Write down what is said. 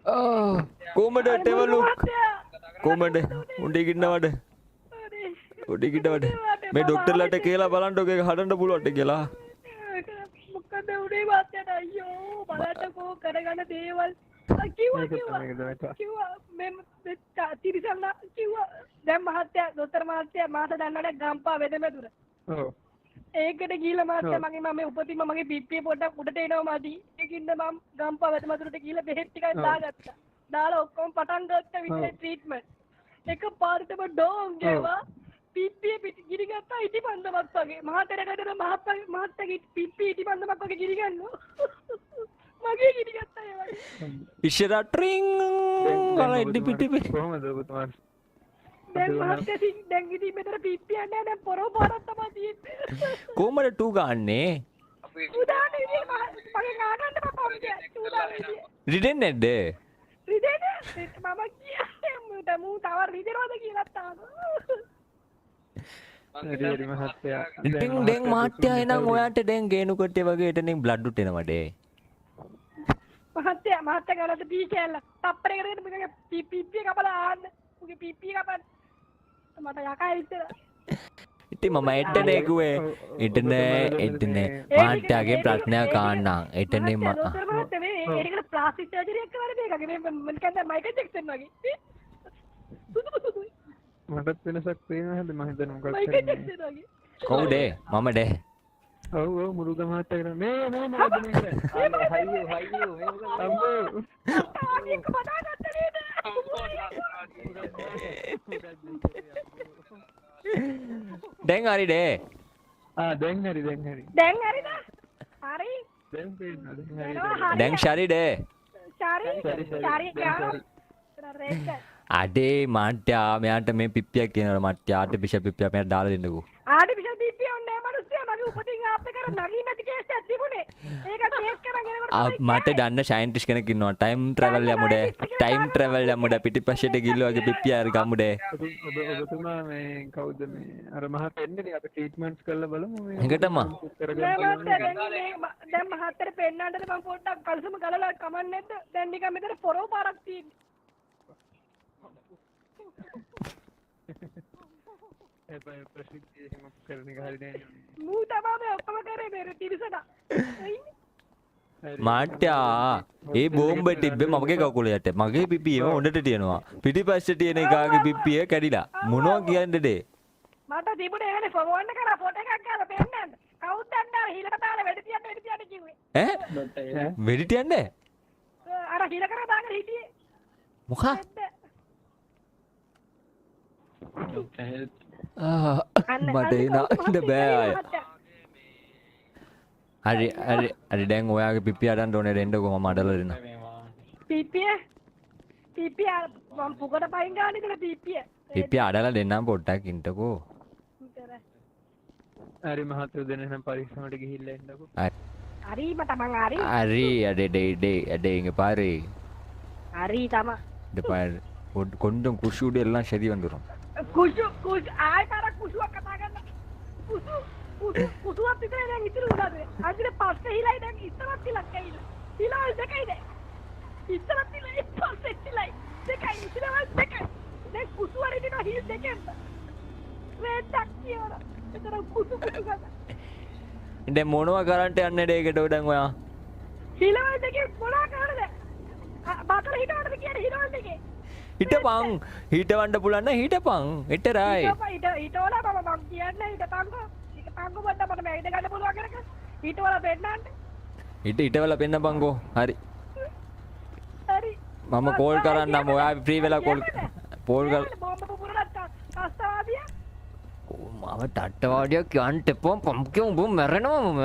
කොහමද ටෙවලුක් කොහමද උඩ ගින්නවද උඩ ගින්නවද මේ ડોක්ටර්ලාට කියලා බලන්න ඔක හදන්න පුළුවන්ද කියලා මොකද උනේ මහත්තයාට අයියෝ බලන්නකෝ කරගන්න දේවල් කිව්වා මේ තිරිසන්න කිව්වා දැන් මහත්තයා දොස්තර මහත්තයා මාස දන්නවනේ ගම්පා වෙදමෙදුර ඔව් ඒකට ගිහලා මහත්තයා මගේ උපතින්ම මගේ පිප්පිය පොඩ්ඩක් උඩට එනවා මදි ඒකින්ද මම ගම්පා වෙදමෙදුරට ගිහලා බෙහෙත් ටිකක් දාගත්තා දාලා ඔක්කොම පටන් ගත්තා විතර ට්‍රීට්මන්ට් එක පාරටම ඩෝම් ගේවා පිප්පිය ගිනි ගත්තා ඉටිපන්දමක් වගේ මහතැනකට මහත්තයාගේ පිප්පිය ඉටිපන්දමක් වගේ ගිනි ගන්නවා මගේ ගිනි ගත්තා ඒ වගේ ඉෂරා ට්‍රින් වල ඉඩි පිටි කොහමද ඔබතුමා දැන් මහත්තයා දැන් ඉතින් මෙතන පිප්පිය නැහැ දැන් පොරෝ පාරක් තමයි තියෙන්නේ කොහමද ටූ ගන්නේ උදාන ඉතින් මගේ ගානන්න බප්පා උදාන ඉතින් රිදෙන්නේ නැද්ද රිදෙන්නේ මම කියන්නේ මූ තව රිදෙනවද කියලා තාම දැන් මහත්තයා එනම් ඔයාට දැන් ගේනු කොටේ වගේ එතනින් බ්ලඩ් උටෙනවද මහත්තයා ගානට පී කැල්ල තප්පරයකට මගේ පිප්පිය කපලා ආන්න මගේ පිප්පිය කපන්න මට යකා ඉතල ඉතින් මම එතනේ ගුවේ එතනේ මහත්තයාගේ ප්‍රශ්නයක් ආන්නම් එතනේ ඒකට ප්ලාස්ටික් සර්ජරි එකක් කරන්න මේකගේ මේ මම කියන්නේ මයිකල් ජැක්සන් වගේ මටත් වෙනසක් පේනවා හැබැයි මම හිතන්නේ මොකක්ද මයිකල් ජැක්සන් වගේ කවුද මමද ඔව් මුරුග මහත්තයා කරා මේ මොකද මේ හයියෝ අම්මෝ ඒක බදාගත්ත නේද දැන් හරිද දැන් හරිද හරි දැන් පේනවා දැන් ශරීද අඩේ මහත්තයා මෙයාට මේ පිප්පියක් කියනවා මහත්තයා ආටිෆිෂල් පිප්පියක් මෙයාට දාලා දෙන්නකෝ ආටිෆිෂල් පිප්පිය ඔන්නේ මනුස්සයා මගේ උපතින් ආප්ත කර නගී නැති කේස් එකක් තිබුණේ ඒක ටෙස්ට් කරගෙන එනකොට මට දන්න සයන්ටිස්ට් කෙනෙක් ඉන්නවා ටයිම් ට්‍රැවල් යමුද පිටිපස්සට ගිහිල්ලා වගේ පිප්පිය අර ගමුද ඔබතුමා මේ කවුද මේ අර මහත්තයා එන්නේ අපි ට්‍රීට්මන්ට්ස් කරලා බලමු මේ එඟටම දැන් මහත්තයාට පෙන්නන්නද මම පොඩ්ඩක් කල්සම ගලලා කමන්නේ නැද්ද දැන් නිකන් මෙතන පොරෝ පාරක් තියෙන්නේ ඒ ප්‍රසිද්ධිය එහෙම කරන එක හරියන්නේ මූ තමයි ඔක්කොම කරේ මේ තිරිසන මහත්තයා ඒ බෝම්බ තිබ්බේ මගේ කකුල යට මගේ පිපියම හොඳට තියෙනවා පිටිපස්සේ තියෙන එකාගේ පිපිය කැඩිලා මොනවා කියන්නද මට තිබුණේ එහෙනේ ෆෝන් එක කරා ෆොටෝ එකක් ගාලා පෙන්නන්න කවුද දන්නේ අර හිලක තාල වෙඩි තියන්න කිව්වේ ඈ වෙඩි තියන්නේ අර හිල කරා දාගෙන හිටියේ මොකක් මට ඉන්න බෑ හරි දැන් ඔයාගේ පිපිය අරන් ඕනේ දෙන්නකෝ මම අඩලා දෙන්න පිපිය මම පුකට පයින් ගානේ කියලා පිපිය අඩලා දෙන්නම් පොඩ්ඩක් ඉන්නකෝ හරි මහත්තයෝ දෙන්න පරීක්ෂණයට ගිහිල්ලා එන්නකෝ හරි මට මං හරි අඩේ ඉங்க பாரு හරි තම கொஞ்சம் குஷுடு எல்லாம் சரி வந்துரும் කුෂු ආයතර කුෂුවක් කතා කරන්න කුෂුවක් විතරයි දැන් ඉතුරු උනාද අදින පස්සේ හිලයි දැන් ඉස්සරත් තිලක් ඇවිල්ලා හිලවල් දෙකයිද ඉස්සරත් තිලයි පස්සේ තිලයි දෙකයි හිලවල් දෙකයි දැන් කුෂු වල ඉන්න හිල් දෙකෙන් රෙද්දක් කියවලා එතන කුෂු ගන්න දැන් මොනවා කරන්ට යන්නේ ඒකට දැන් ඔයා හිලවල් දෙකේ මොනවා කරන්නද බතල හිටවන්නද කියන්නේ හිලවල් දෙකේ හිටපන් හිටවන්න පුළුවන් නම් හිටපන් එතරයි හිටවලා මම කියන්නේ හිටපන්කෝ බඩ මට මේ ඉඳ ගන්න පුළුවන් කරක හිටවලා පෙන්නන්න හිටවලා පෙන්නපන්කෝ හරි මම කෝල් කරන්නම් ඔයා ෆ්‍රී වෙලා කෝල් කර බෝම්බ පුපුරලා අස්තවාදියා මම ටට්ටවාදියා කියන්න එපා පම්කේ උඹ මැරෙනවා මම